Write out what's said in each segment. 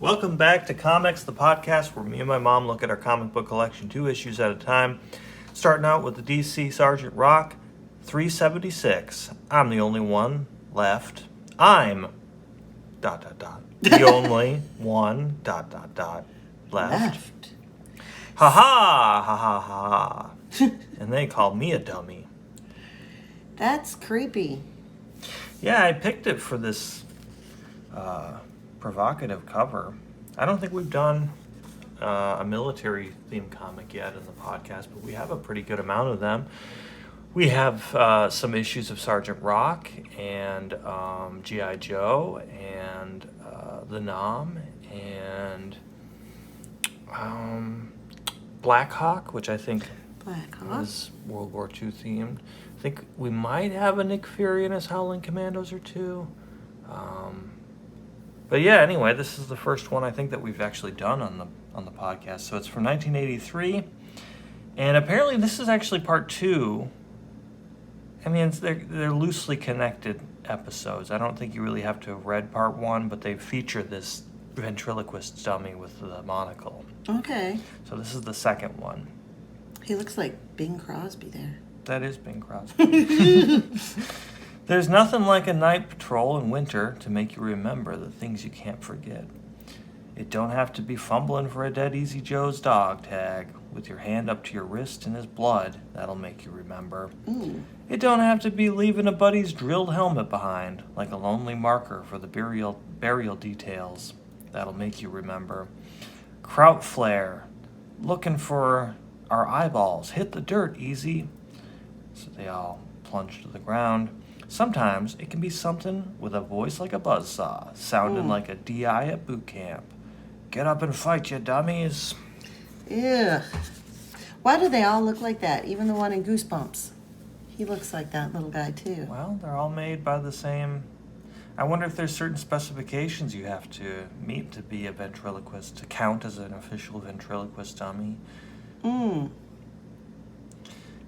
Welcome back to Comics, the podcast where me and my mom look at our comic book collection 2 issues at a time. Starting out with the DC Sergeant Rock 376. I'm the only one left. I'm ... The only one ... left. Ha ha ha ha ha. And they called me a dummy. That's creepy. Yeah, I picked it for this provocative cover. I don't think we've done a military themed comic yet in the podcast, but we have a pretty good amount of them. We have some issues of Sergeant Rock and G.I. Joe and the Nam and Black Hawk, which I think is World War II themed. I think we might have a Nick Fury and his Howling Commandos or two. But yeah, anyway, this is the first one I think that we've actually done on the podcast. So it's from 1983, and apparently this is actually part 2. I mean, they're loosely connected episodes. I don't think you really have to have read part 1, but they feature this ventriloquist dummy with the monocle. Okay. So this is the second one. He looks like Bing Crosby there. That is Bing Crosby. There's nothing like a night patrol in winter to make you remember the things you can't forget. It don't have to be fumbling for a dead Easy Joe's dog tag with your hand up to your wrist in his blood. That'll make you remember. It don't have to be leaving a buddy's drilled helmet behind like a lonely marker for the burial details. That'll make you remember. Kraut flare. Looking for our eyeballs. Hit the dirt, Easy. So they all plunge to the ground. Sometimes it can be something with a voice like a buzzsaw, sounding like a DI at boot camp. Get up and fight, you dummies. Ew. Why do they all look like that? Even the one in Goosebumps. He looks like that little guy, too. Well, they're all made by the same... I wonder if there's certain specifications you have to meet to be a ventriloquist, to count as an official ventriloquist dummy.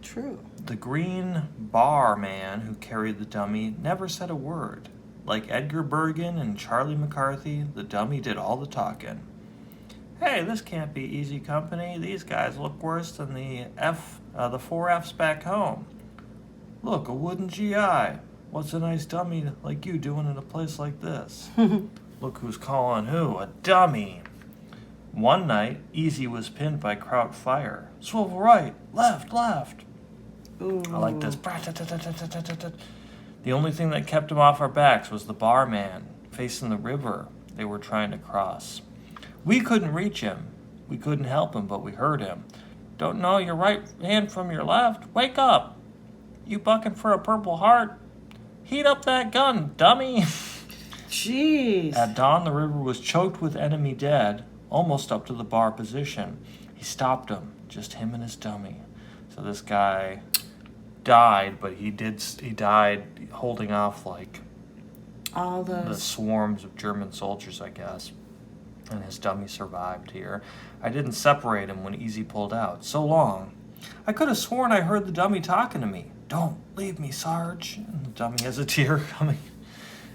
True. The green bar man who carried the dummy never said a word. Like Edgar Bergen and Charlie McCarthy, the dummy did all the talking. Hey, this can't be easy company. These guys look worse than the 4 Fs back home. Look, a wooden GI. What's a nice dummy like you doing in a place like this? Look who's calling who, a dummy. One night, Easy was pinned by Kraut fire. Swivel right, left. Ooh. I like this. The only thing that kept him off our backs was the barman facing the river they were trying to cross. We couldn't reach him. We couldn't help him, but we heard him. Don't know your right hand from your left? Wake up! You bucking for a Purple Heart? Heat up that gun, dummy! Jeez. At dawn, the river was choked with enemy dead, almost up to the bar position. He stopped him, just him and his dummy. So this guy died, but he died holding off like all the those swarms of German soldiers, I guess. And his dummy survived here. I didn't separate him when Easy pulled out. So long. I could have sworn I heard the dummy talking to me. Don't leave me, Sarge. And the dummy has a tear coming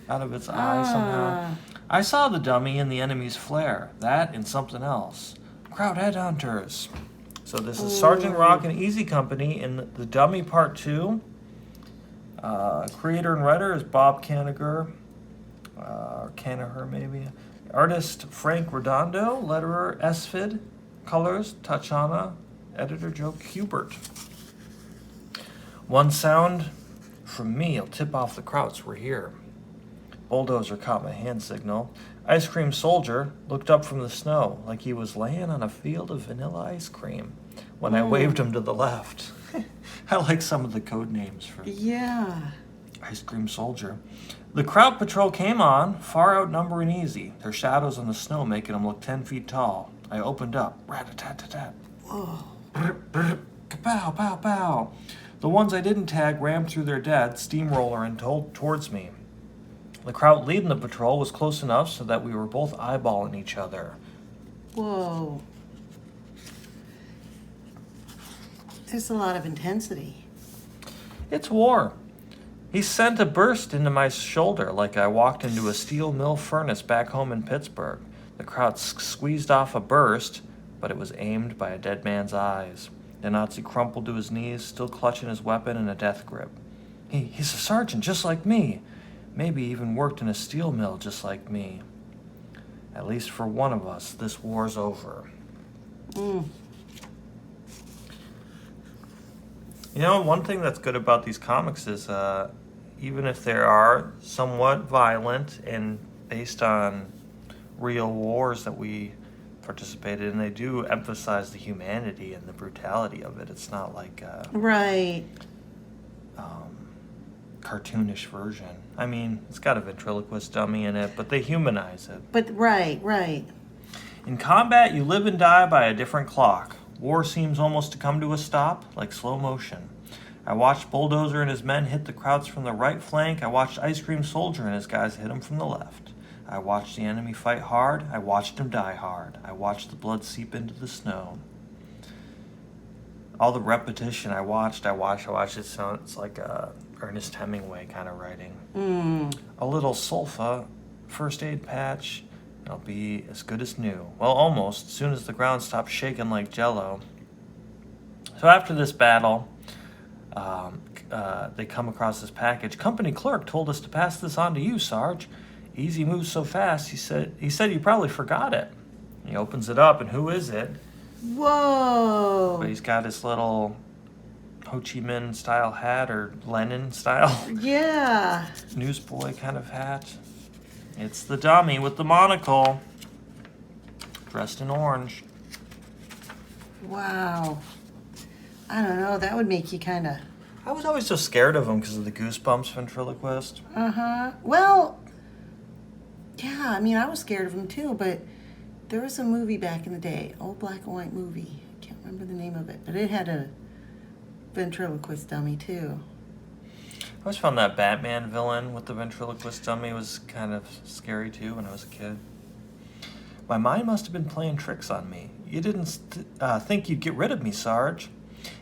out of its eye somehow. I saw the dummy in the enemy's flare. That and something else. Kraut headhunters. So this is Sergeant Rock and Easy Company in the Dummy Part 2. Creator and writer is Bob Kanigher, or Kanaher maybe. Artist Frank Redondo, letterer Esfid, colors Tachana, editor Joe Kubert. One sound from me will tip off the Krauts we're here. Bulldozer caught my hand signal. Ice Cream Soldier looked up from the snow like he was laying on a field of vanilla ice cream when I waved him to the left. I like some of the code names for Ice Cream Soldier. The Kraut patrol came on, far outnumbering Easy, their shadows on the snow making them look 10 feet tall. I opened up. Rat-a-tat-tat-tat. Whoa. Brr, brr, kapow, pow, pow. The ones I didn't tag rammed through their dead, steamroller towards me. The Kraut leading the patrol was close enough so that we were both eyeballing each other. Whoa. There's a lot of intensity. It's war. He sent a burst into my shoulder like I walked into a steel mill furnace back home in Pittsburgh. The crowd squeezed off a burst, but it was aimed by a dead man's eyes. The Nazi crumpled to his knees, still clutching his weapon in a death grip. He's a sergeant just like me. Maybe even worked in a steel mill just like me. At least for one of us, this war's over. Mm. You know, one thing that's good about these comics is even if they are somewhat violent and based on real wars that we participated in, they do emphasize the humanity and the brutality of it. It's not like Right. cartoonish version. I mean, it's got a ventriloquist dummy in it, but they humanize it. But right. In combat, you live and die by a different clock. War seems almost to come to a stop, like slow motion. I watched Bulldozer and his men hit the Krauts from the right flank. I watched Ice Cream Soldier and his guys hit him from the left. I watched the enemy fight hard. I watched him die hard. I watched the blood seep into the snow. All the repetition, I watched. It sounds like Ernest Hemingway kind of writing. A little sulfa, first aid patch, it'll be as good as new. Well, almost, as soon as the ground stopped shaking like jello. So after this battle, they come across this package. Company clerk told us to pass this on to you, Sarge. Easy moves so fast, he said you probably forgot it. He opens it up, and who is it? Whoa. But he's got his little Ho Chi Minh style hat, or Lenin style Yeah. newsboy kind of hat. It's the dummy with the monocle, dressed in orange. Wow. I don't know. That would make you kind of. I was always so scared of him because of the Goosebumps ventriloquist. Well, yeah, I mean, I was scared of him too, but there was a movie back in the day, old black and white movie. I can't remember the name of it, but it had a ventriloquist dummy too. I always found that Batman villain with the ventriloquist dummy was kind of scary too when I was a kid. My mind must have been playing tricks on me. You didn't think you'd get rid of me, Sarge.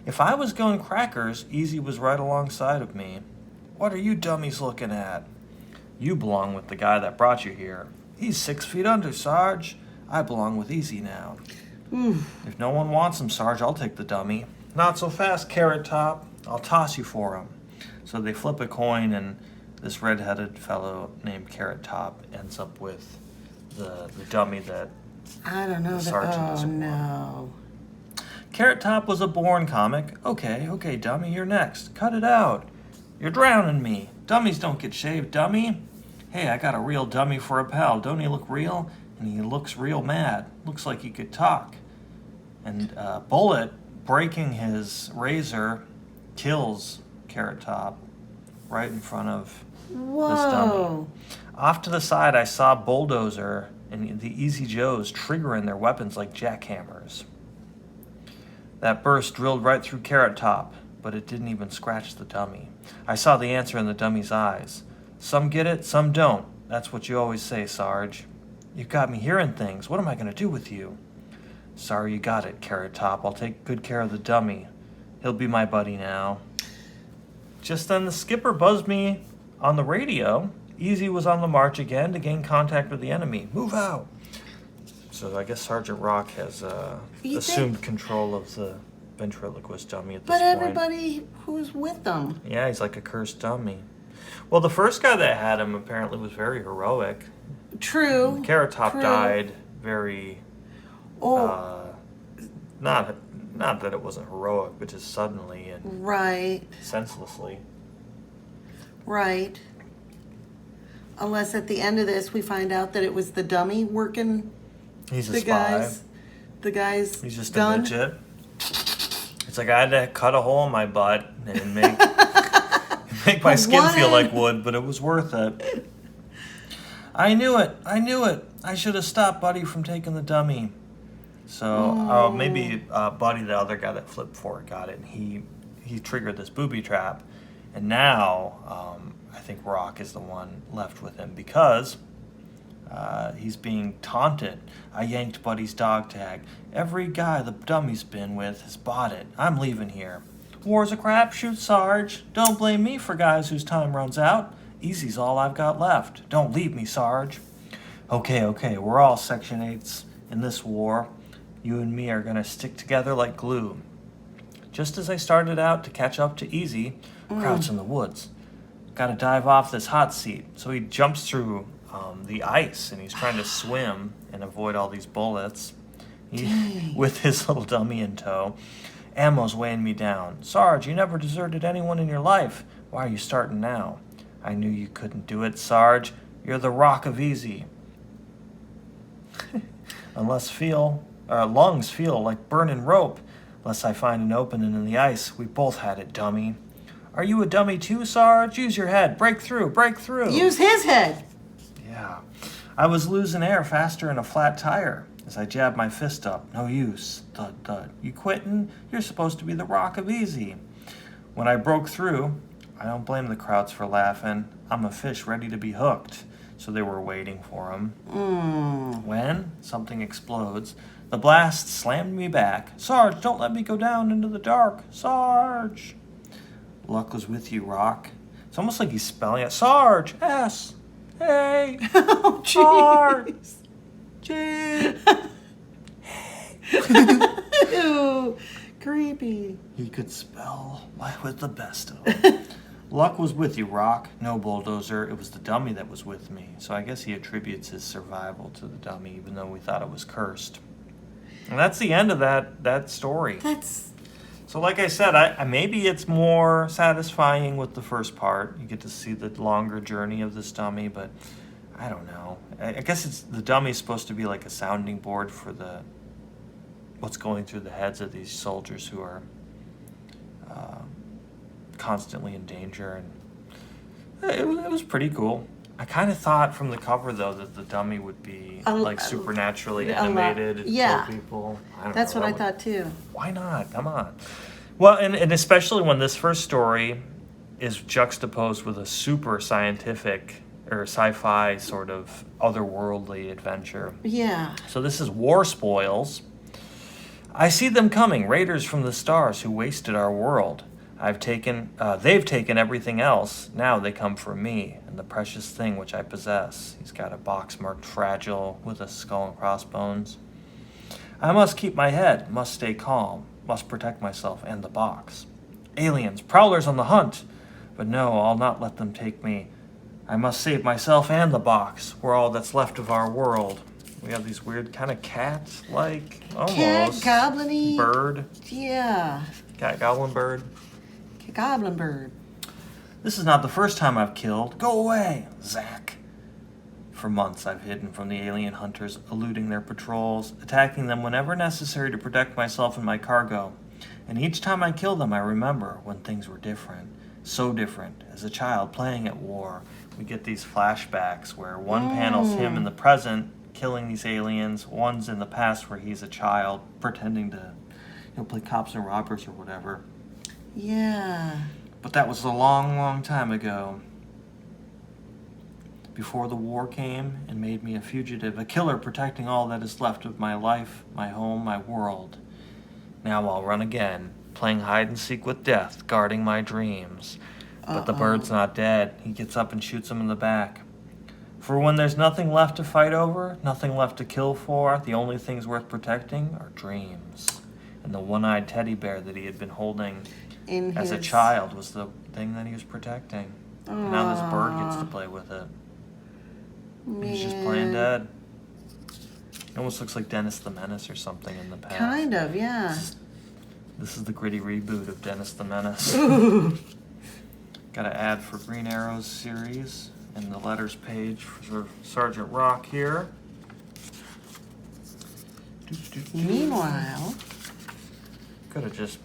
If I was going crackers, Easy was right alongside of me. What are you dummies looking at? You belong with the guy that brought you here. He's 6 feet under, Sarge. I belong with Easy now. If no one wants him, Sarge, I'll take the dummy. Not so fast, Carrot Top. I'll toss you for him. So they flip a coin, and this red-headed fellow named Carrot Top ends up with the dummy that I don't know. the sergeant is Oh, for. no. Carrot Top was a Bourne comic. Okay, dummy, you're next. Cut it out. You're drowning me. Dummies don't get shaved, dummy. Hey, I got a real dummy for a pal. Don't he look real? And he looks real mad. Looks like he could talk. And Bullet, breaking his razor, kills Carrot Top right in front of this dummy. Whoa. Off to the side, I saw Bulldozer and the Easy Joes triggering their weapons like jackhammers. That burst drilled right through Carrot Top, but it didn't even scratch the dummy. I saw the answer in the dummy's eyes. Some get it, some don't. That's what you always say, Sarge. You've got me hearing things. What am I going to do with you? Sorry you got it, Carrot Top. I'll take good care of the dummy. He'll be my buddy now. Just then the skipper buzzed me on the radio. Easy was on the march again to gain contact with the enemy. Move out. So I guess Sergeant Rock has assumed control of the ventriloquist dummy at this But point. everybody who's with them. Yeah, he's like a cursed dummy. Well, the first guy that had him apparently was very heroic. True. Carrot Top True. died very... Oh, not that it wasn't heroic, but just suddenly and right. senselessly. Right. Unless at the end of this we find out that it was the dummy working He's a the spy. guy's He's just gun. a midget. It's like I had to cut a hole in my butt and make my skin feel like wood, but it was worth it. I knew it. I should have stopped Buddy from taking the dummy. So maybe Buddy, the other guy that flipped for it, got it, and he triggered this booby trap. And now I think Rock is the one left with him because he's being taunted. I yanked Buddy's dog tag. Every guy the dummy's been with has bought it. I'm leaving here. War's a crapshoot, Sarge. Don't blame me for guys whose time runs out. Easy's all I've got left. Don't leave me, Sarge. Okay, we're all Section 8s in this war. You and me are gonna stick together like glue. Just as I started out to catch up to Easy, Kraut's in the woods. Gotta dive off this hot seat. So he jumps through the ice and he's trying to swim and avoid all these bullets. With his little dummy in tow. Ammo's weighing me down. Sarge, you never deserted anyone in your life. Why are you starting now? I knew you couldn't do it, Sarge. You're the rock of easy. Lungs feel like burning rope. Unless I find an opening in the ice. We both had it, dummy. Are you a dummy too, Sarge? Use your head. Break through. Use his head. Yeah. I was losing air faster than a flat tire. As I jabbed my fist up. No use. Thud, thud. You quitting? You're supposed to be the rock of easy. When I broke through, I don't blame the Krauts for laughing. I'm a fish ready to be hooked. So they were waiting for him. When something explodes, the blast slammed me back. Sarge, don't let me go down into the dark. Sarge. Luck was with you, Rock. It's almost like he's spelling it. Sarge. S. Hey. Oh, Sarge. jeez. Gee. Ew, creepy. He could spell with the best of them. Luck was with you, Rock. No, Bulldozer. It was the dummy that was with me. So I guess he attributes his survival to the dummy, even though we thought it was cursed. And that's the end of that story. So like I said, maybe it's more satisfying with the first part. You get to see the longer journey of this dummy, but I don't know. I guess the dummy's supposed to be like a sounding board for what's going through the heads of these soldiers who are constantly in danger, and it was pretty cool. I kind of thought from the cover though that the dummy would be like supernaturally animated and kill people. That's what I thought too. Why not? Come on. Well, and especially when this first story is juxtaposed with a super scientific or sci-fi sort of otherworldly adventure. Yeah. So this is War Spoils. I see them coming, raiders from the stars who wasted our world. They've taken everything else. Now they come for me and the precious thing which I possess. He's got a box marked fragile with a skull and crossbones. I must keep my head, must stay calm, must protect myself and the box. Aliens, prowlers on the hunt. But no, I'll not let them take me. I must save myself and the box. We're all that's left of our world. We have these weird kind of cat-like, almost. Cat, goblin-y. Bird. Yeah. Cat, goblin, bird. Goblin bird. This is not the first time I've killed. Go away, Zack. For months I've hidden from the alien hunters, eluding their patrols, attacking them whenever necessary to protect myself and my cargo. And each time I kill them, I remember when things were different. So different. As a child playing at war, we get these flashbacks where one panel's him in the present, killing these aliens. One's in the past where he's a child, pretending to play cops and robbers or whatever. Yeah. But that was a long, long time ago. Before the war came and made me a fugitive, a killer protecting all that is left of my life, my home, my world. Now I'll run again, playing hide and seek with death, guarding my dreams. But the bird's not dead. He gets up and shoots him in the back. For when there's nothing left to fight over, nothing left to kill for, the only things worth protecting are dreams. And the one-eyed teddy bear that he had been holding as a child was the thing that he was protecting. And now this bird gets to play with it. He's just playing dead. It almost looks like Dennis the Menace or something in the past. Kind of, yeah. This is the gritty reboot of Dennis the Menace. Got an ad for Green Arrow's series and the letters page for Sergeant Rock here. Meanwhile, could have just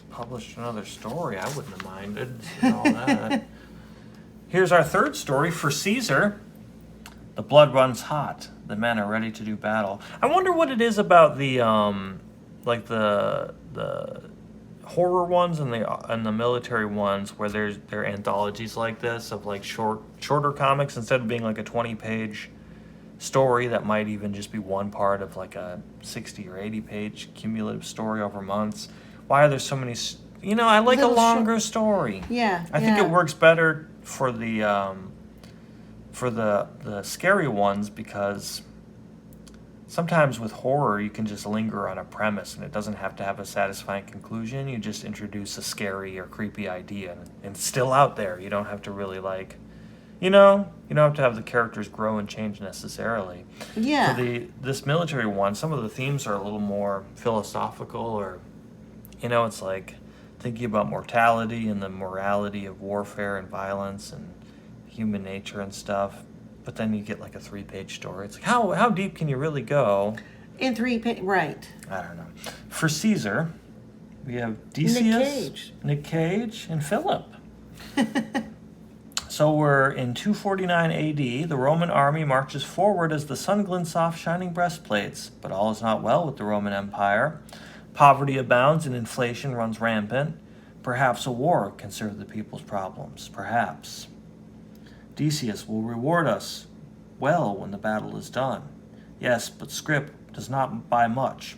published another story. I wouldn't have minded and all that. Here's our third story for Caesar. The blood runs hot. The men are ready to do battle. I wonder what it is about the the horror ones and the military ones where there are anthologies like this of like shorter comics instead of being like a 20-page story that might even just be one part of like a 60 or 80-page cumulative story over months. Why are there so many? I like a longer story. Yeah. I think it works better for the for the scary ones, because sometimes with horror you can just linger on a premise and it doesn't have to have a satisfying conclusion. You just introduce a scary or creepy idea and it's still out there. You don't have to really you don't have to have the characters grow and change necessarily. Yeah. For this military one, some of the themes are a little more philosophical, or it's like thinking about mortality and the morality of warfare and violence and human nature and stuff. But then you get like a 3-page story. It's like, how deep can you really go? In 3 pages, right. I don't know. For Caesar, we have Decius, Nick Cage, and Philip. So we're in 249 AD. The Roman army marches forward as the sun glints off shining breastplates. But all is not well with the Roman Empire. Poverty abounds and inflation runs rampant. Perhaps a war can serve the people's problems. Perhaps. Decius will reward us well when the battle is done. Yes, but scrip does not buy much.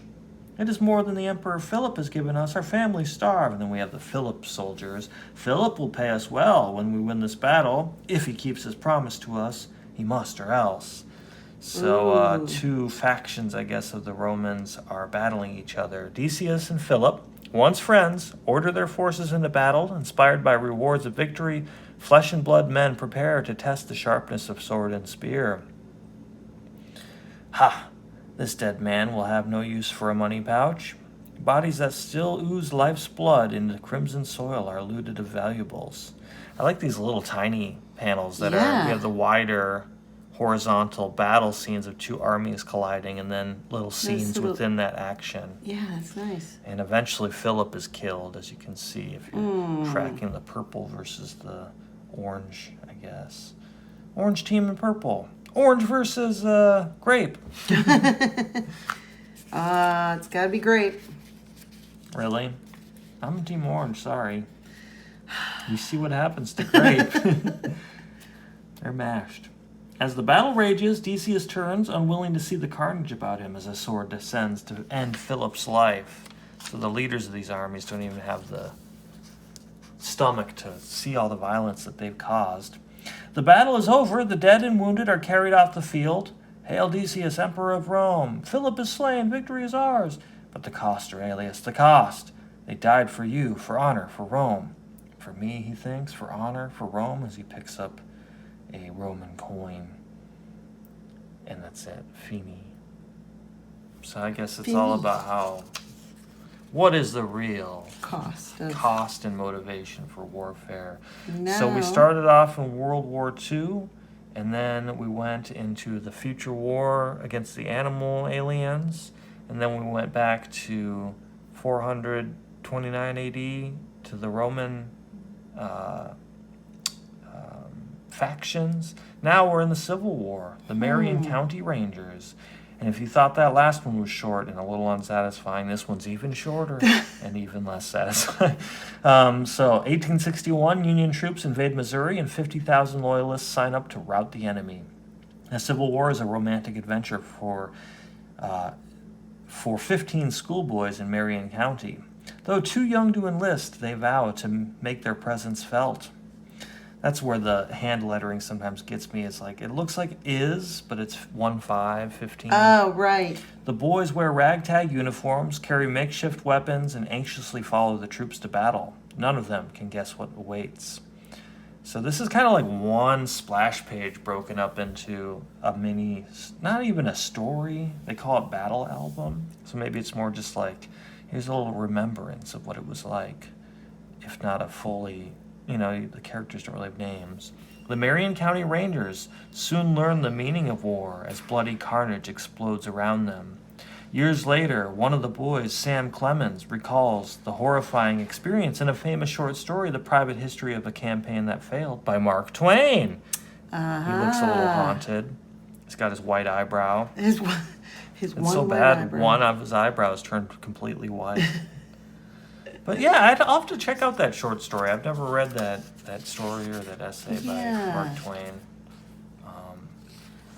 It is more than the Emperor Philip has given us. Our families starve. And then we have the Philip soldiers. Philip will pay us well when we win this battle. If he keeps his promise to us, he must or else. So two factions, I guess, of the Romans are battling each other. Decius and Philip, once friends, order their forces into battle. Inspired by rewards of victory, flesh and blood men prepare to test the sharpness of sword and spear. Ha! This dead man will have no use for a money pouch. Bodies that still ooze life's blood into crimson soil are looted of valuables. I like these little tiny panels that we have the wider horizontal battle scenes of two armies colliding, and then little scenes within that action. Yeah, that's nice. And eventually Philip is killed, as you can see, if you're tracking the purple versus the orange, I guess. Orange team and purple. Orange versus grape. It's gotta be grape. Really? I'm team orange, sorry. You see what happens to grape. They're mashed. As the battle rages, Decius turns, unwilling to see the carnage about him as a sword descends to end Philip's life. So the leaders of these armies don't even have the stomach to see all the violence that they've caused. The battle is over. The dead and wounded are carried off the field. Hail Decius, Emperor of Rome. Philip is slain. Victory is ours. But the cost, Aurelius, the cost. They died for you, for honor, for Rome. For me, he thinks, for honor, for Rome, as he picks up a Roman coin. And that's it. Fini. So I guess it's all about what is the real cost and motivation for warfare. So we started off in World War II, and then we went into the future war against the animal aliens, and then we went back to 429 AD to the Roman factions. Now we're in the Civil War, the Marion County Rangers. And if you thought that last one was short and a little unsatisfying, this one's even shorter and even less satisfying. So 1861, Union troops invade Missouri and 50,000 loyalists sign up to rout the enemy. The Civil War is a romantic adventure for 15 schoolboys in Marion County. Though too young to enlist, they vow to make their presence felt. That's where the hand lettering sometimes gets me. It's like, it looks like is, but it's 1-5-15. Oh, right. The boys wear ragtag uniforms, carry makeshift weapons, and anxiously follow the troops to battle. None of them can guess what awaits. So this is kind of like one splash page broken up into a mini, not even a story. They call it battle album. So maybe it's more just like, here's a little remembrance of what it was like, if not a fully... the characters don't really have names. The Marion County Rangers soon learn the meaning of war as bloody carnage explodes around them. Years later, one of the boys, Sam Clemens, recalls the horrifying experience in a famous short story, The Private History of a Campaign That Failed, by Mark Twain. He looks a little haunted. He's got his white eyebrow. His it's one so white bad, eyebrow. one of his eyebrows turned completely white. But yeah, I'll have to check out that short story. I've never read that story or that essay by Mark Twain.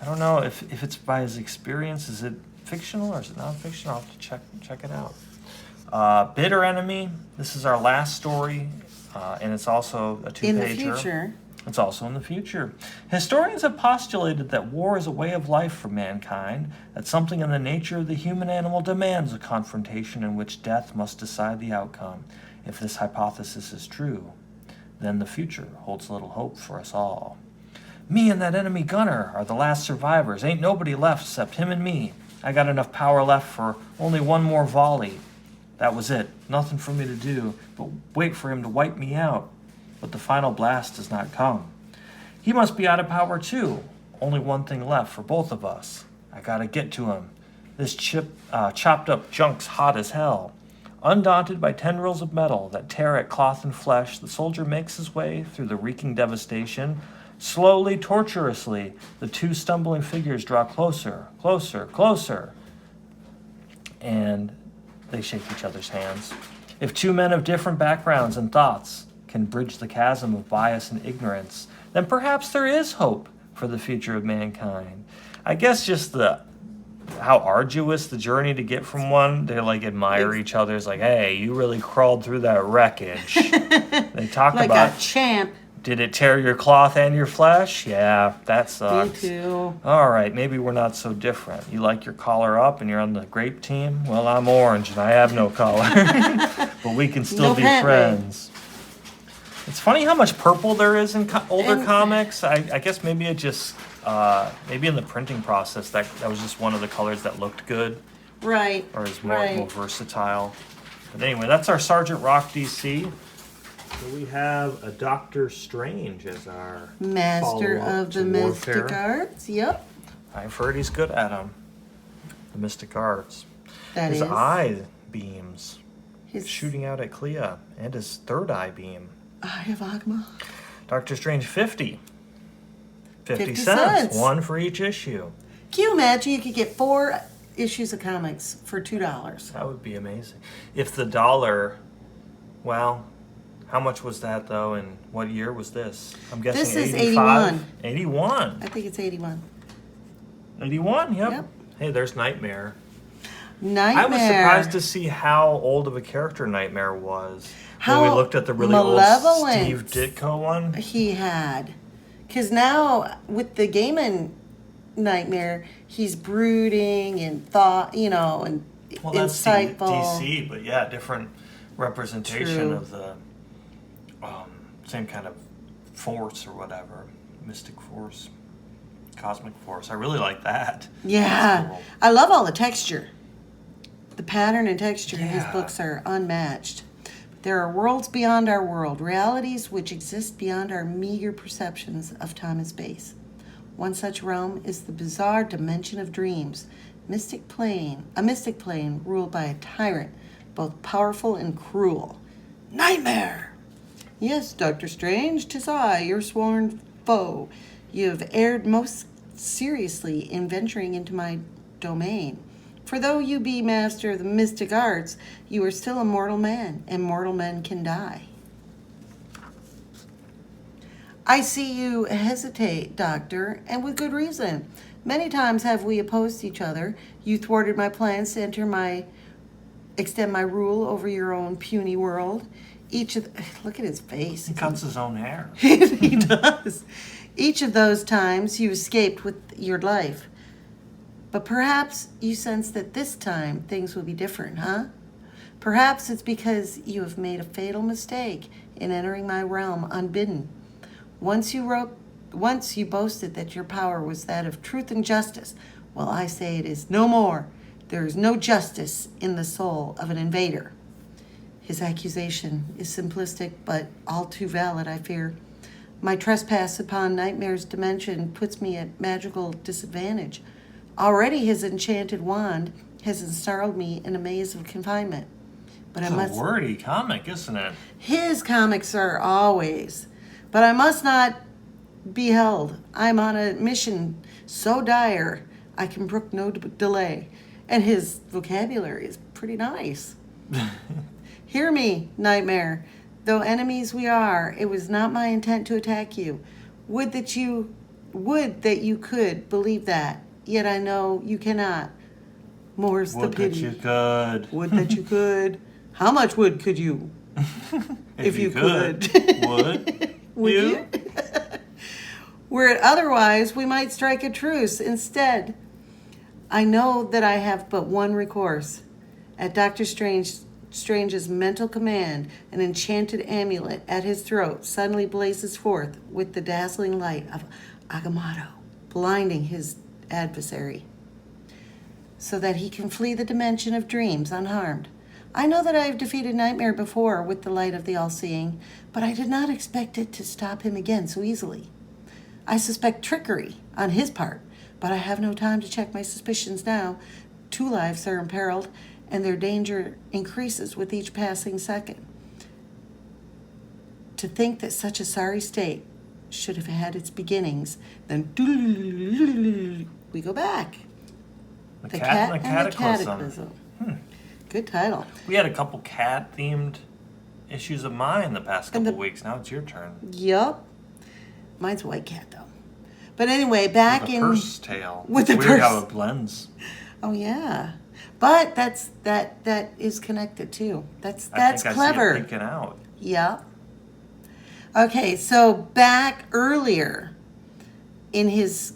I don't know if it's by his experience. Is it fictional or is it non-fictional? I'll have to check it out. Bitter Enemy. This is our last story, and it's also a two-pager. In the future. It's also in the future. Historians have postulated that war is a way of life for mankind, that something in the nature of the human animal demands a confrontation in which death must decide the outcome. If this hypothesis is true, then the future holds little hope for us all. Me and that enemy gunner are the last survivors. Ain't nobody left except him and me. I got enough power left for only one more volley. That was it. Nothing for me to do but wait for him to wipe me out. But the final blast does not come. He must be out of power too. Only one thing left for both of us. I gotta get to him. This chopped up junk's hot as hell. Undaunted by tendrils of metal that tear at cloth and flesh, the soldier makes his way through the reeking devastation. Slowly, tortuously, the two stumbling figures draw closer, closer, closer. And they shake each other's hands. If two men of different backgrounds and thoughts can bridge the chasm of bias and ignorance, then perhaps there is hope for the future of mankind. I guess just how arduous the journey to get from one, they like admire each other. It's like, hey, you really crawled through that wreckage. They talk like about a champ. Did it tear your cloth and your flesh? Yeah, that sucks. Me too. All right, maybe we're not so different. You like your collar up and you're on the grape team? Well, I'm orange and I have no collar. But we can still be friends. It's funny how much purple there is in older comics. I guess maybe it just, maybe in the printing process, that was just one of the colors that looked good. Right. Or is more versatile. But anyway, that's our Sergeant Rock DC. So we have a Doctor Strange as our Master of the Mystic Arts. Yep. I've heard he's good at them. The Mystic Arts. His eye beams. Shooting out at Clea. And his third eye beam. Eye of Agma. Doctor Strange 50. 50 cents. One for each issue. Can you imagine you could get 4 issues of comics for $2? That would be amazing. If the dollar, well, how much was that though, and what year was this? I'm guessing this is 85? 81. 81. I think it's 81. 81, yep. Hey, there's Nightmare. Nightmare. I was surprised to see how old of a character Nightmare was. When we looked at the really old Steve Ditko one. He had. Because now, with the Gaiman Nightmare, he's brooding and and insightful. That's DC, but yeah, different representation of the same kind of force or whatever. Mystic force. Cosmic force. I really like that. Yeah. Cool. I love all the texture. The pattern and texture in his books are unmatched. There are worlds beyond our world, realities which exist beyond our meager perceptions of time and space. One such realm is the bizarre dimension of dreams, a mystic plane ruled by a tyrant, both powerful and cruel. Nightmare! Yes, Doctor Strange, 'tis I, your sworn foe. You have erred most seriously in venturing into my domain. For though you be master of the mystic arts, you are still a mortal man, and mortal men can die. I see you hesitate, Doctor, and with good reason. Many times have we opposed each other. You thwarted my plans to extend my rule over your own puny world. Look at his face. He cuts his own hair. He does. Each of those times you escaped with your life. But perhaps you sense that this time things will be different, huh? Perhaps it's because you have made a fatal mistake in entering my realm unbidden. Once you boasted that your power was that of truth and justice. Well, I say it is no more. There is no justice in the soul of an invader. His accusation is simplistic, but all too valid, I fear. My trespass upon Nightmare's dimension puts me at magical disadvantage. Already his enchanted wand has ensnarled me in a maze of confinement. But it's a wordy comic, isn't it? His comics are always. But I must not be held. I'm on a mission so dire I can brook no delay. And his vocabulary is pretty nice. Hear me, Nightmare. Though enemies we are, it was not my intent to attack you. Would that you could believe that. Yet I know you cannot. More's the pity. Would that you could. Would that you could. How much would could you? if you could. Would you? where otherwise we might strike a truce. Instead, I know that I have but one recourse. At Doctor Strange's mental command, an enchanted amulet at his throat suddenly blazes forth with the dazzling light of Agamotto, blinding his adversary, so that he can flee the dimension of dreams unharmed. I know that I have defeated Nightmare before with the light of the All-Seeing, but I did not expect it to stop him again so easily. I suspect trickery on his part, but I have no time to check my suspicions now. 2 lives are imperiled, and their danger increases with each passing second. To think that such a sorry state should have had its beginnings, then we go back. The Cat and the Cataclysm. Cataclysm. Good title. We had a couple cat-themed issues of mine the past couple weeks. Now it's your turn. Yup. Mine's White Cat, though. But anyway, back with a in... purse tail. With the It's weird purse. how it blends. Oh, yeah. But that is connected, too. That's I think clever. I see it peeking out. Yep. Okay, so back earlier in his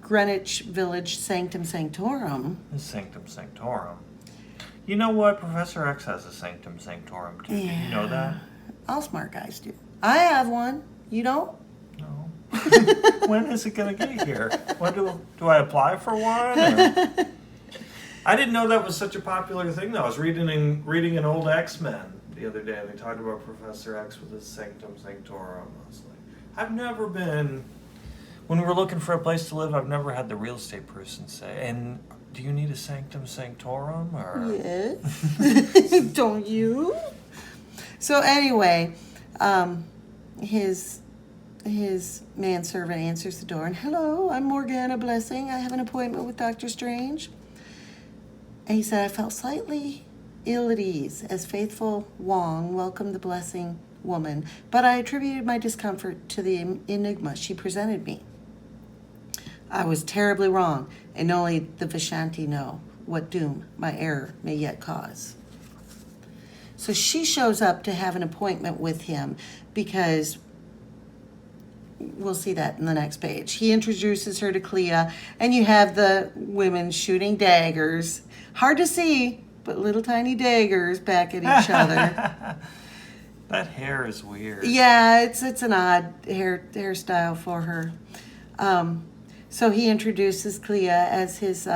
Greenwich Village Sanctum Sanctorum. His Sanctum Sanctorum. You know what? Professor X has a Sanctum Sanctorum, too. Did you know that? All smart guys do. I have one. You don't? No. When is it going to get here? When do I apply for one? Or? I didn't know that was such a popular thing, though. I was reading an old X-Men the other day, and they talked about Professor X with his Sanctum Sanctorum. I was like, I've never been... When we were looking for a place to live, I've never had the real estate person say, and do you need a Sanctum Sanctorum? Or? Yes. Don't you? So anyway, his manservant answers the door, and hello, I'm Morgana Blessing. I have an appointment with Doctor Strange. And he said, I felt slightly ill at ease as faithful Wong welcomed the Blessing woman, but I attributed my discomfort to the enigma she presented me. I was terribly wrong, and only the Vishanti know what doom my error may yet cause. So she shows up to have an appointment with him because we'll see that in the next page. He introduces her to Clea, and you have the women shooting daggers. Hard to see, but little tiny daggers back at each other. That hair is weird. Yeah, it's an odd hairstyle for her. So he introduces Clea as his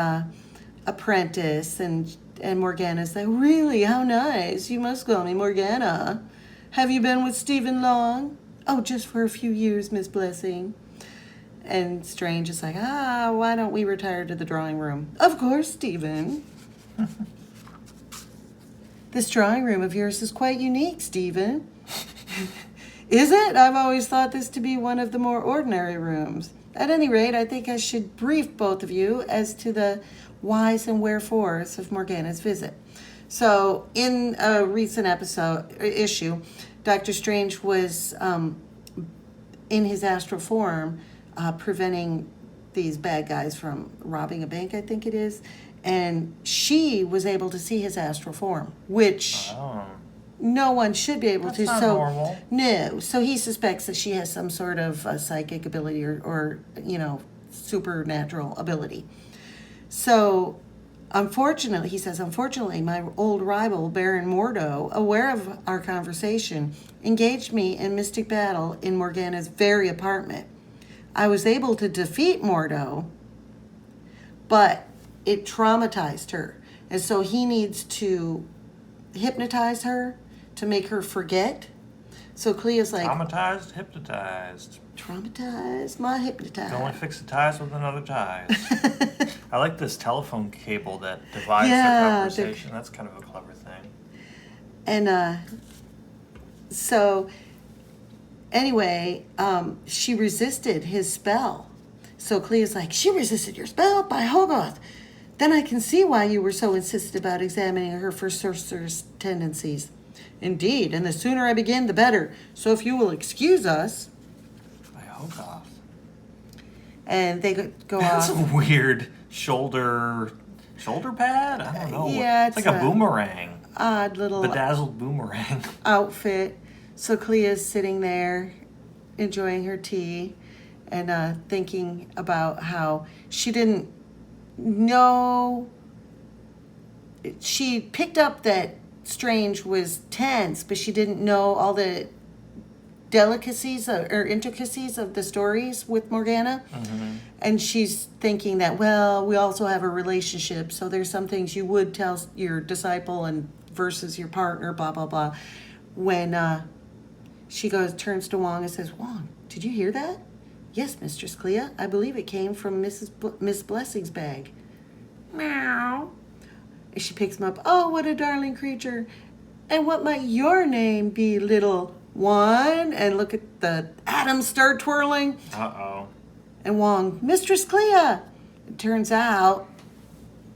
apprentice, and Morgana's like, really? How nice. You must call me Morgana. Have you been with Stephen long? Oh, just for a few years, Miss Blessing. And Strange is like, why don't we retire to the drawing room? Of course, Stephen. This drawing room of yours is quite unique, Stephen. Is it? I've always thought this to be one of the more ordinary rooms. At any rate, I think I should brief both of you as to the whys and wherefores of Morgana's visit. So, in a recent issue, Doctor Strange was in his astral form preventing these bad guys from robbing a bank, I think it is. And she was able to see his astral form, which no one should be able to. That's not normal. No. So he suspects that she has some sort of psychic ability or supernatural ability. So unfortunately, he says, my old rival, Baron Mordo, aware of our conversation, engaged me in mystic battle in Morgana's very apartment. I was able to defeat Mordo, but it traumatized her. And so he needs to hypnotize her to make her forget. So Clea's like... Traumatized, hypnotized. Traumatized, my hypnotized. You can only fix the ties with another ties. I like this telephone cable that divides the conversation. That's kind of a clever thing. And so anyway, she resisted his spell. So Clea's like, she resisted your spell? By Hogarth. Then I can see why you were so insistent about examining her for sorceress tendencies. Indeed, and the sooner I begin, the better. So if you will excuse us... By Hogarth. And they go That's off. a weird shoulder pad? I don't know. Yeah, it's like a boomerang. Odd little... Bedazzled boomerang. Outfit. So Clea's sitting there, enjoying her tea. and thinking about how she didn't know. She picked up that Strange was tense, but she didn't know all the delicacies or intricacies of the stories with Morgana. And she's thinking that, well, we also have a relationship, so there's some things you would tell your disciple and versus your partner, blah, blah, blah. When she turns to Wong and says, Wong, did you hear that? Yes, Mistress Clea. I believe it came from Miss Blessing's bag. Meow. And she picks him up. Oh, what a darling creature. And what might your name be, little one? And look at the atoms start twirling. Uh-oh. And Wong, Mistress Clea. It turns out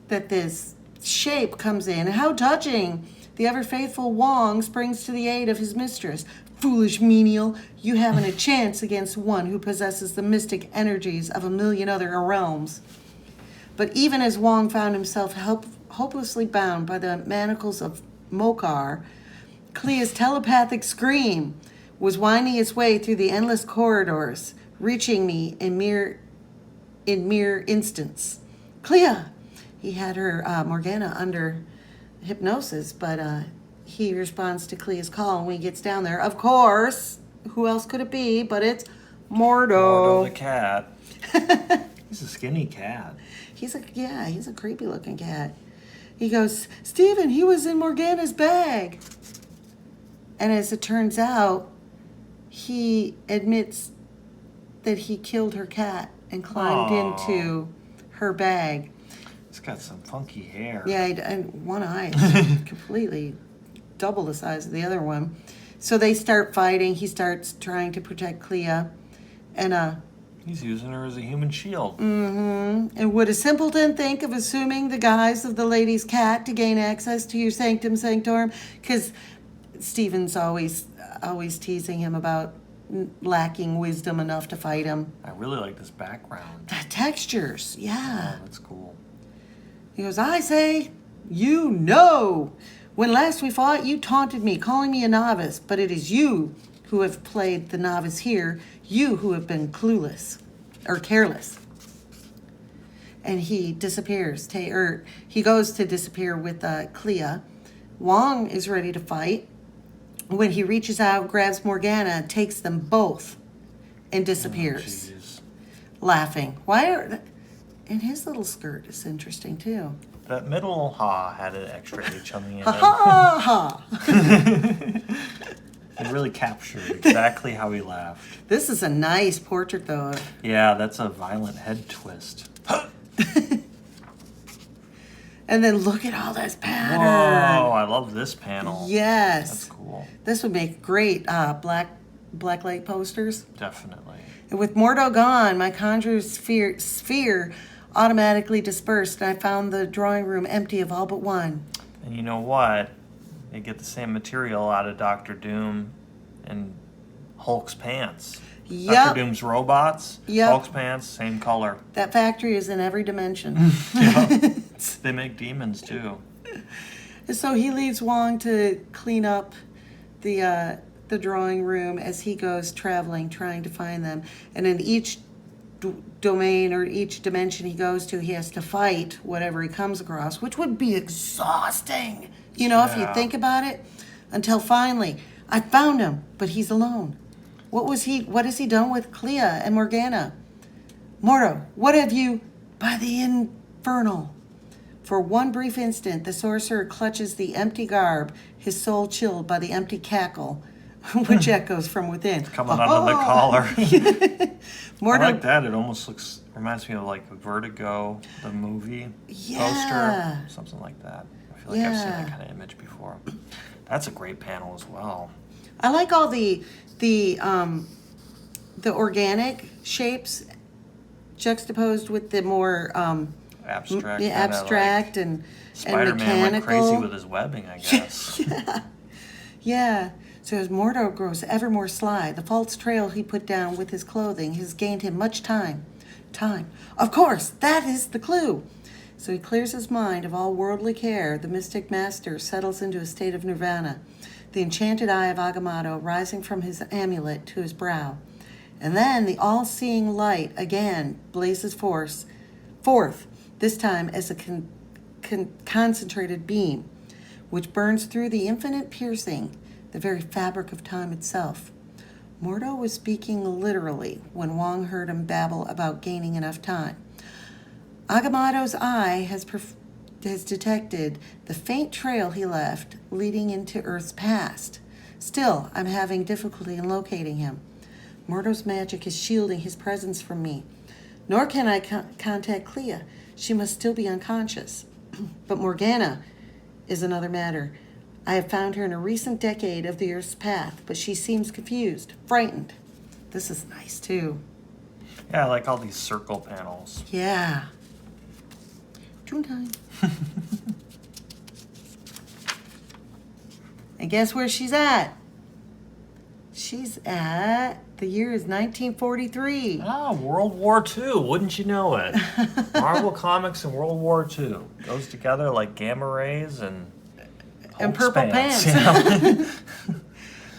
that this shape comes in. How touching. The ever-faithful Wong springs to the aid of his mistress. Foolish menial, you haven't a chance against one who possesses the mystic energies of a million other realms. But even as Wong found himself hopelessly bound by the manacles of Mokar, Clea's telepathic scream was winding its way through the endless corridors, reaching me in mere instants. Clea! He had her, Morgana, under hypnosis, but he responds to Clea's call, and when he gets down there, of course, who else could it be but it's Mordo. Mordo the cat. He's a skinny cat. He's a creepy looking cat. He goes, Stephen, he was in Morgana's bag. And as it turns out, he admits that he killed her cat and climbed into her bag. He's got some funky hair. Yeah, and one eye is completely double the size of the other one. So they start fighting. He starts trying to protect Clea. And he's using her as a human shield. And would a simpleton think of assuming the guise of the lady's cat to gain access to your sanctum sanctorum? Because Stephen's always teasing him about lacking wisdom enough to fight him. I really like this background. The textures, yeah. Oh, that's cool. He goes, I say, you know. When last we fought, you taunted me, calling me a novice, but it is you who have played the novice here, you who have been clueless or careless. And he disappears. He goes to disappear with Clea. Wong is ready to fight. When he reaches out, grabs Morgana, takes them both, and disappears, laughing. And his little skirt is interesting too. That middle ha had an extra H on the end. Ha ha! It really captured exactly how he laughed. This is a nice portrait, though. Yeah, that's a violent head twist. And then look at all this pattern. Whoa, I love this panel. Yes. That's cool. This would make great black light posters. Definitely. And with Mordo gone, my conjurer's sphere automatically dispersed, and I found the drawing room empty of all but one. And you know what? They get the same material out of Doctor Doom and Hulk's pants. Yep. Doctor Doom's robots, Yep. Hulk's pants, same color. That factory is in every dimension. Yeah. They make demons too. So he leaves Wong to clean up the drawing room as he goes traveling, trying to find them. And in each domain or each dimension he goes to, he has to fight whatever he comes across, which would be exhausting, if you think about it. Until finally, I found him, but he's alone. What has he done with Clea and Morgana? Mordo, what have you, by the infernal? For one brief instant, the sorcerer clutches the empty garb, his soul chilled by the empty cackle, which echoes from within. Coming under the collar. Mordo, I like that. It almost reminds me of like Vertigo, the movie poster. Something like that. I feel like I've seen that kind of image before. That's a great panel as well. I like all the organic shapes juxtaposed with the more abstract, and Spider-Man mechanical. went crazy with his webbing, I guess. Yeah. So as Mordo grows ever more sly, the false trail he put down with his clothing has gained him much time. Of course, that is the clue. So he clears his mind of all worldly care. The mystic master settles into a state of nirvana, the enchanted eye of Agamotto rising from his amulet to his brow. And then the all-seeing light again blazes forth, this time as a concentrated beam, which burns through the infinite, piercing the very fabric of time itself. Mordo was speaking literally when Wong heard him babble about gaining enough time. Agamotto's eye has detected the faint trail he left leading into Earth's past. Still, I'm having difficulty in locating him. Mordo's magic is shielding his presence from me. Nor can I contact Clea. She must still be unconscious. But Morgana is another matter. I have found her in a recent decade of the Earth's path, but she seems confused, frightened. This is nice, too. Yeah, I like all these circle panels. Yeah. Toon time. And guess where she's at? She's at, the year is 1943. Ah, World War II. Wouldn't you know it? Marvel Comics and World War II. Goes together like gamma rays and purple pants. Yeah.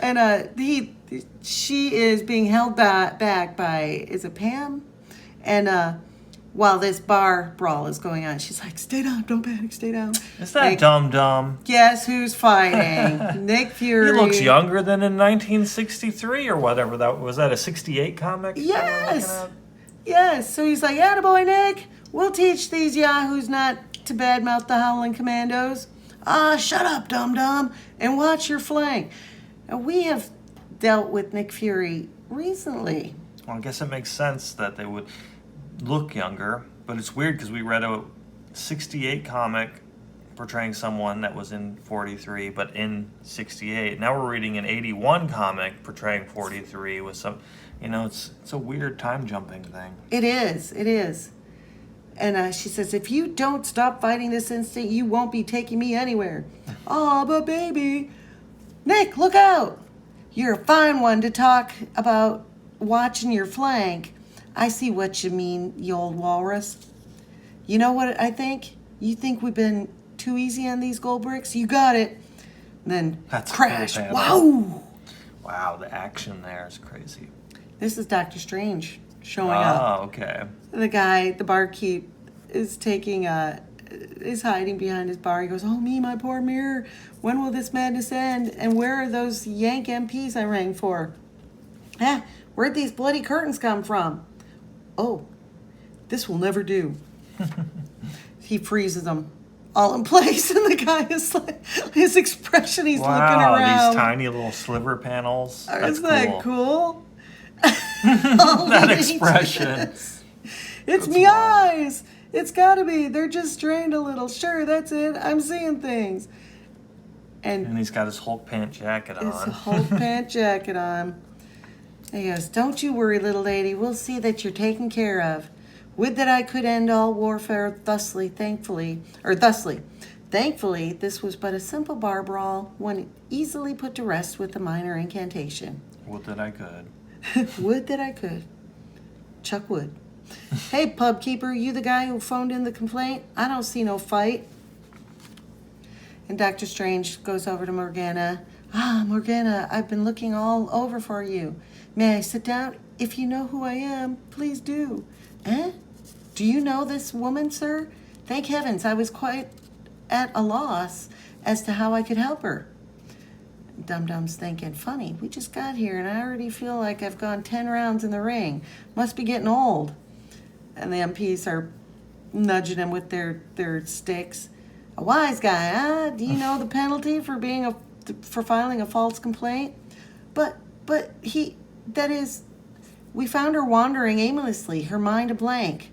And she is being held back by, is it Pam? And while this bar brawl is going on, she's like, stay down, don't panic, stay down. Is that Dum-Dum? Guess who's fighting? Nick Fury. He looks younger than in 1963 or whatever. Was that a 68 comic? Yes. Yes. So he's like, attaboy, Nick. We'll teach these yahoos not to badmouth the Howling Commandos. Shut up, Dum-Dum, and watch your flank. And we have dealt with Nick Fury recently. Well, I guess it makes sense that they would look younger, but it's weird because we read a 68 comic portraying someone that was in 43, but in 68. Now we're reading an 81 comic portraying 43 with some, it's a weird time jumping thing. It is. And she says, if you don't stop fighting this instant, you won't be taking me anywhere. Oh, but baby. Nick, look out. You're a fine one to talk about watching your flank. I see what you mean, you old walrus. You know what I think? You think we've been too easy on these gold bricks? You got it. And then That's crash. Cool, wow. Wow, the action there is crazy. This is Doctor Strange showing up. Oh, okay. The barkeep is is hiding behind his bar. He goes, oh, me, my poor mirror. When will this madness end? And where are those Yank MPs I rang for? Where'd these bloody curtains come from? Oh, this will never do. He freezes them all in place, and the guy is like, his expression, he's looking around. These tiny little sliver panels. Isn't that cool? That expression. It's me eyes. It's gotta be. They're just strained a little. Sure, that's it. I'm seeing things. And he's got his Hulk pant jacket on. His Hulk pant jacket on. He goes, don't you worry, little lady. We'll see that you're taken care of. Would that I could end all warfare thusly. Thankfully, this was but a simple bar brawl, one easily put to rest with a minor incantation. Would that I could. Would that I could. Chuck Wood. Hey, pub keeper, you the guy who phoned in the complaint? I don't see no fight. And Dr. Strange goes over to Morgana. Morgana, I've been looking all over for you. May I sit down? If you know who I am, please do. Do you know this woman, sir? Thank heavens, I was quite at a loss as to how I could help her. Dum-Dum's thinking, funny, we just got here and I already feel like I've gone 10 rounds in the ring. Must be getting old. And the MPs are nudging him with their sticks. A wise guy, huh? Do you know the penalty for for filing a false complaint? But we found her wandering aimlessly, her mind a blank.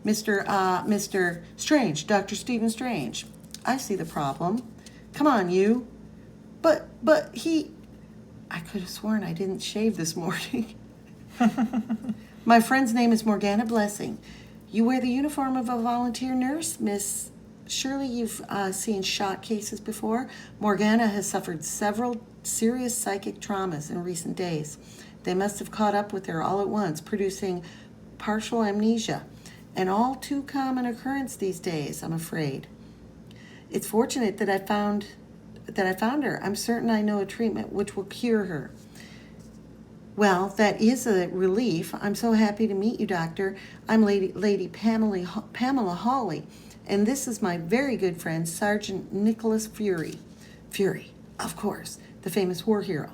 Mr. Strange, Dr. Stephen Strange. I see the problem. Come on, you. But I could have sworn I didn't shave this morning. My friend's name is Morgana Blessing. You wear the uniform of a volunteer nurse, Miss. Surely you've seen shock cases before. Morgana has suffered several serious psychic traumas in recent days. They must have caught up with her all at once, producing partial amnesia, an all too common occurrence these days, I'm afraid. It's fortunate that I found her. I'm certain I know a treatment which will cure her. Well, that is a relief. I'm so happy to meet you, Doctor. I'm Lady Pamela Hawley, and this is my very good friend, Sergeant Nicholas Fury. Fury, of course, the famous war hero.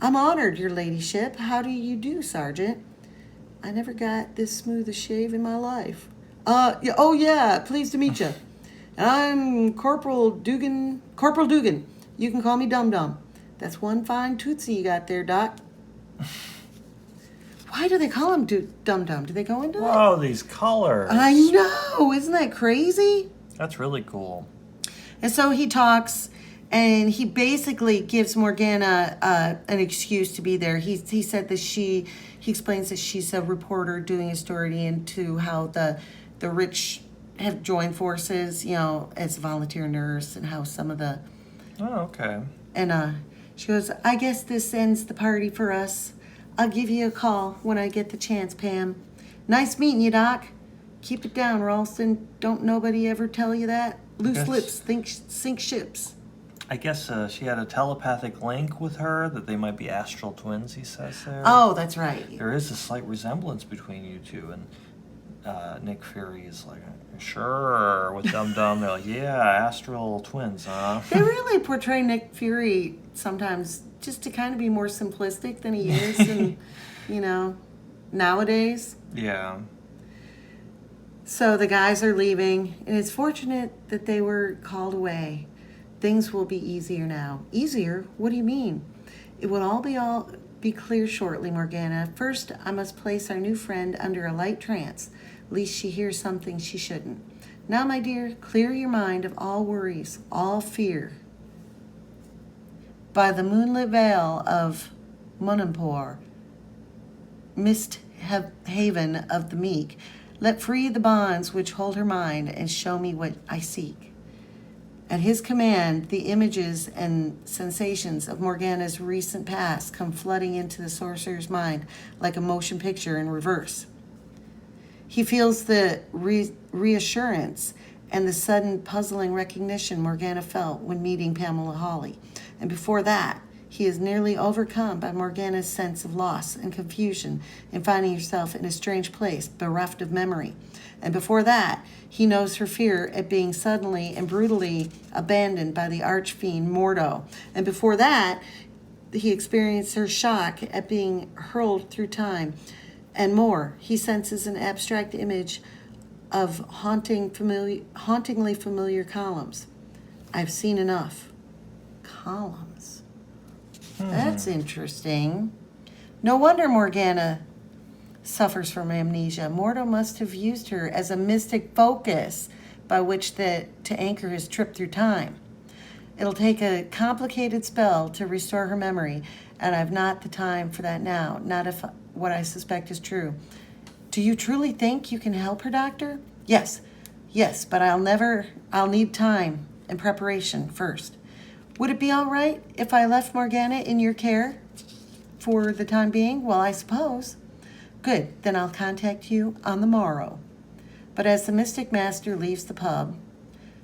I'm honored, your ladyship. How do you do, Sergeant? I never got this smooth a shave in my life. Oh yeah, pleased to meet you. I'm Corporal Dugan. Corporal Dugan. You can call me Dum Dum. That's one fine tootsie you got there, Doc. Why do they call him Dum Dum? Do they go into that? Whoa, these colors. I know. Isn't that crazy? That's really cool. And so he talks, and he basically gives Morgana an excuse to be there. He said that he explains that she's a reporter doing a story into how the rich have joined forces, as a volunteer nurse, and how some of the... Oh, okay. And she goes, I guess this ends the party for us. I'll give you a call when I get the chance, Pam. Nice meeting you, Doc. Keep it down, Ralston. Don't nobody ever tell you that. Loose lips sink ships. I guess she had a telepathic link with her, that they might be astral twins, he says there. Oh, that's right. There is a slight resemblance between you two, and Nick Fury is like, sure, with Dum Dum. They're like, yeah, astral twins, huh? They really portray Nick Fury sometimes just to kind of be more simplistic than he is, and, nowadays. Yeah. So the guys are leaving, and it's fortunate that they were called away. Things will be easier now. Easier? What do you mean? It will all be clear shortly, Morgana. First, I must place our new friend under a light trance, lest she hears something she shouldn't. Now, my dear, clear your mind of all worries, all fear. By the moonlit veil of Munanpur, mist haven of the meek, let free the bonds which hold her mind, and show me what I seek. At his command, the images and sensations of Morgana's recent past come flooding into the sorcerer's mind like a motion picture in reverse. He feels the reassurance and the sudden puzzling recognition Morgana felt when meeting Pamela Hawley. And before that, he is nearly overcome by Morgana's sense of loss and confusion in finding herself in a strange place, bereft of memory. And before that, he knows her fear at being suddenly and brutally abandoned by the archfiend Mordo. And before that, he experienced her shock at being hurled through time. And more, he senses an abstract image of hauntingly familiar columns. I've seen enough. Columns. That's interesting. No wonder Morgana suffers from amnesia. Mordo must have used her as a mystic focus by which to anchor his trip through time. It'll take a complicated spell to restore her memory, and I've not the time for that now, not if what I suspect is true. Do you truly think you can help her, Doctor? Yes, but I'll need time and preparation first. Would it be all right if I left Morgana in your care for the time being? Well, I suppose. Good, then I'll contact you on the morrow. But as the Mystic Master leaves the pub,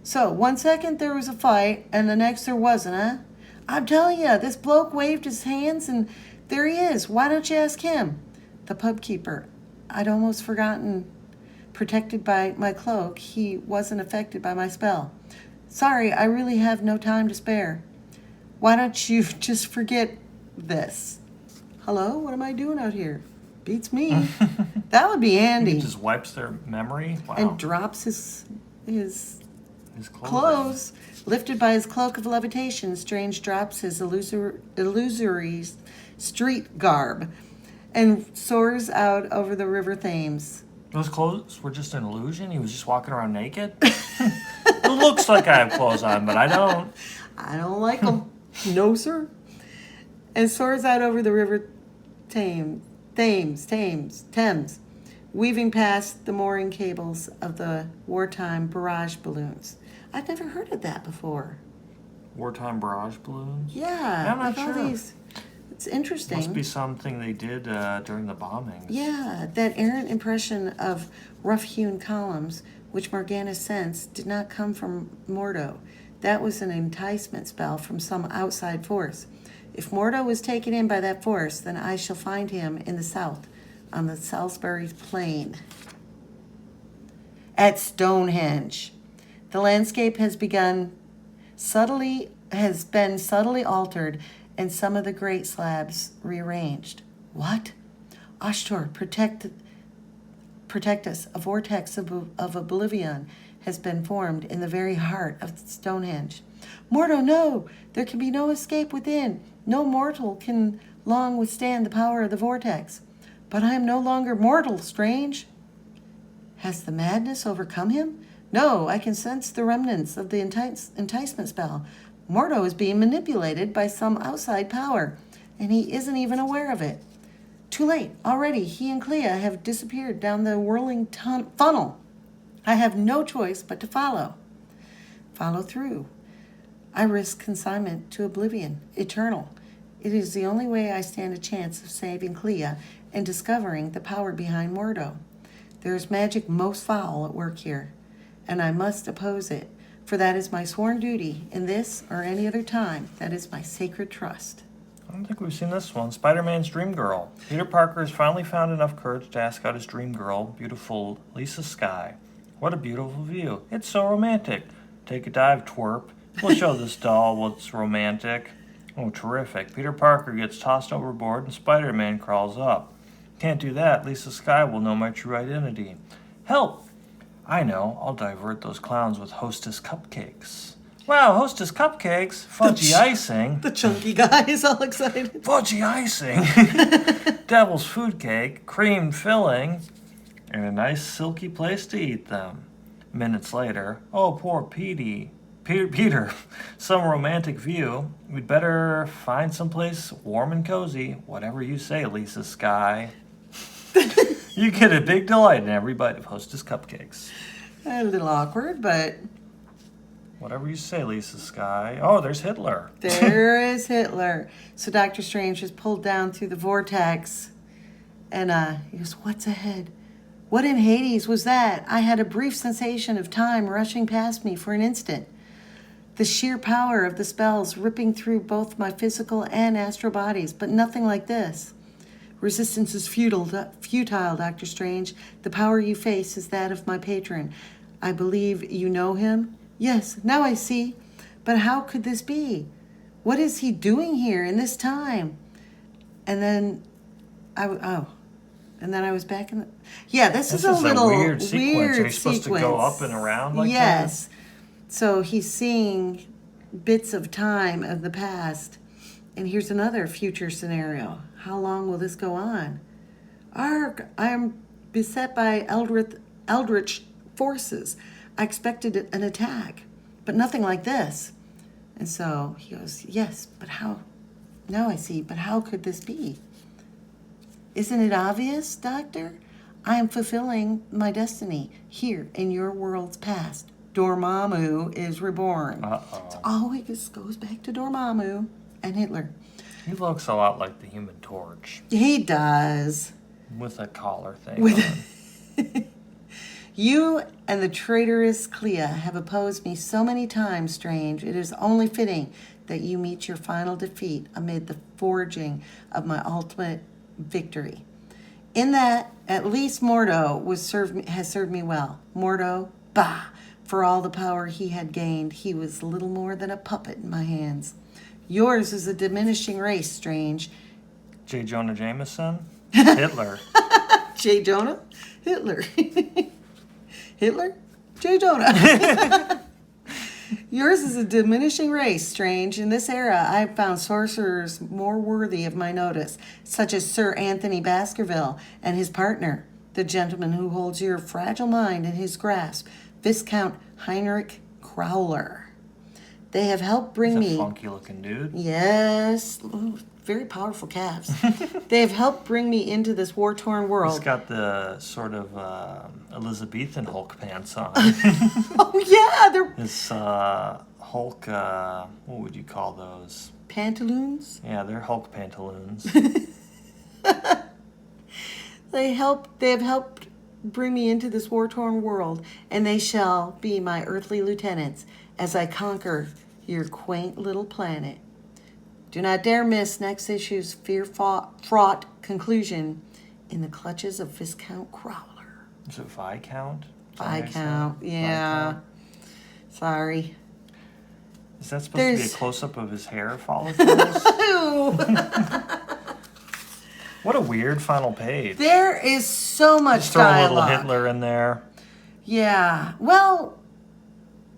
so 1 second there was a fight, and the next there wasn't, huh? I'm telling you, this bloke waved his hands, and there he is. Why don't you ask him? The pub keeper. I'd almost forgotten. Protected by my cloak, he wasn't affected by my spell. Sorry, I really have no time to spare. Why don't you just forget this? Hello, what am I doing out here? Beats me. That would be handy. He just wipes their memory? Wow. And drops his clothing. clothes. Lifted by his cloak of levitation, Strange drops his illusory street garb and soars out over the river Thames. Those clothes were just an illusion? He was just walking around naked? It looks like I have clothes on, but I don't. I don't like them. No, sir. And soars out over the river Thames, weaving past the mooring cables of the wartime barrage balloons. I've never heard of that before. Wartime barrage balloons? Yeah. I'm not like sure. It's interesting. Must be something they did during the bombings. Yeah, that errant impression of rough-hewn columns, which Morgana sensed, did not come from Mordo. That was an enticement spell from some outside force. If Mordo was taken in by that force, then I shall find him in the south, on the Salisbury Plain. At Stonehenge, the landscape has been subtly altered, and some of the great slabs rearranged. What? Ashtor, protect us. A vortex of oblivion has been formed in the very heart of Stonehenge. Mordo, no! There can be no escape within. No mortal can long withstand the power of the vortex. But I am no longer mortal, Strange. Has the madness overcome him? No, I can sense the remnants of the enticement spell. Mordo is being manipulated by some outside power, and he isn't even aware of it. Too late. Already, he and Clea have disappeared down the whirling funnel. I have no choice but to follow. Follow through. I risk consignment to oblivion, eternal. It is the only way I stand a chance of saving Clea and discovering the power behind Mordo. There is magic most foul at work here, and I must oppose it, for that is my sworn duty in this or any other time. That is my sacred trust. I don't think we've seen this one. Spider-Man's Dream Girl. Peter Parker has finally found enough courage to ask out his dream girl, beautiful Lisa Sky. What a beautiful view. It's so romantic. Take a dive, twerp. We'll show this doll what's romantic. Oh, terrific. Peter Parker gets tossed overboard and Spider-Man crawls up. Can't do that. Lisa Sky will know my true identity. Help! I know. I'll divert those clowns with Hostess cupcakes. Wow, Hostess cupcakes? Fudgy icing. The chunky guy is all excited. Fudgy icing. Devil's food cake, cream filling, and a nice silky place to eat them. Minutes later, oh, poor Peter, some romantic view. We'd better find someplace warm and cozy. Whatever you say, Lisa Sky. You get a big delight in every bite of Hostess cupcakes. A little awkward, but... Whatever you say, Lisa Sky. Oh, there's Hitler. There is Hitler. So Dr. Strange is pulled down through the vortex. And he goes, what's ahead? What in Hades was that? I had a brief sensation of time rushing past me for an instant. The sheer power of the spells ripping through both my physical and astral bodies, but nothing like this. Resistance is futile, Dr. Strange. The power you face is that of my patron. I believe you know him? Yes, now I see. But how could this be? What is he doing here in this time? And then I was back in the... Yeah, this is a little weird sequence. Are you supposed to go up and around like that? Yes. So he's seeing bits of time of the past. And here's another future scenario. How long will this go on? Arg, I am beset by eldritch forces. I expected an attack, but nothing like this. And so he goes, yes, but how? Now I see, but how could this be? Isn't it obvious, Doctor? I am fulfilling my destiny here in your world's past. Dormammu is reborn. Uh-oh. It always goes back to Dormammu and Hitler. He looks a lot like the Human Torch. He does. With a collar thing on. You and the traitorous Clea have opposed me so many times, Strange. It is only fitting that you meet your final defeat amid the forging of my ultimate victory. In that, at least Mordo has served me well. Mordo, bah! For all the power he had gained, he was little more than a puppet in my hands. Yours is a diminishing race, Strange. J. Jonah Jameson? Hitler. J. Jonah? Hitler. Hitler? J. Jonah. Yours is a diminishing race, Strange. In this era, I have found sorcerers more worthy of my notice, such as Sir Anthony Baskerville and his partner, the gentleman who holds your fragile mind in his grasp, Viscount Heinrich Crowler. They have helped bring me... He's a funky-looking dude. Yes. Ooh, very powerful calves. They have helped bring me into this war-torn world. He's got the sort of Elizabethan Hulk pants on. Oh, yeah. They're... His Hulk, what would you call those? Pantaloons? Yeah, they're Hulk pantaloons. They have helped bring me into this war-torn world, and they shall be my earthly lieutenants as I conquer your quaint little planet. Do not dare miss next issue's fear-fraught conclusion in the clutches of Viscount Crowler. Is it Viscount? Viscount, yeah. Viscount. Sorry. Is that supposed to be a close-up of his hair follicles? What a weird final page. There is so much Just throw a little dialogue. Hitler in there. Yeah. Well,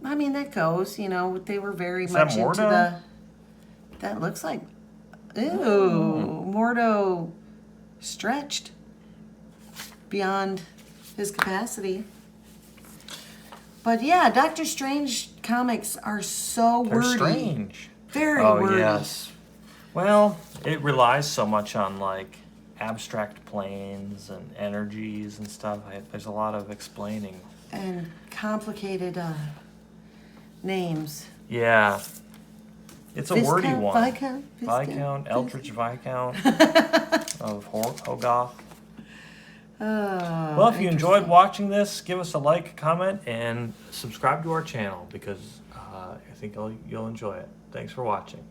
I mean, that goes, you know, they were very much that into Mordo? that looks like, Mordo stretched beyond his capacity. But yeah, Doctor Strange comics are so They're wordy. strange. Very Oh, wordy. yes. Well, it relies so much on, like, abstract planes and energies and stuff. There's a lot of explaining. And complicated names. Yeah. It's a wordy Viscount, one. Viscount, Viscount, Eldritch Viscount of Hogarth. Well, if you enjoyed watching this, give us a like, comment, and subscribe to our channel because I think you'll enjoy it. Thanks for watching.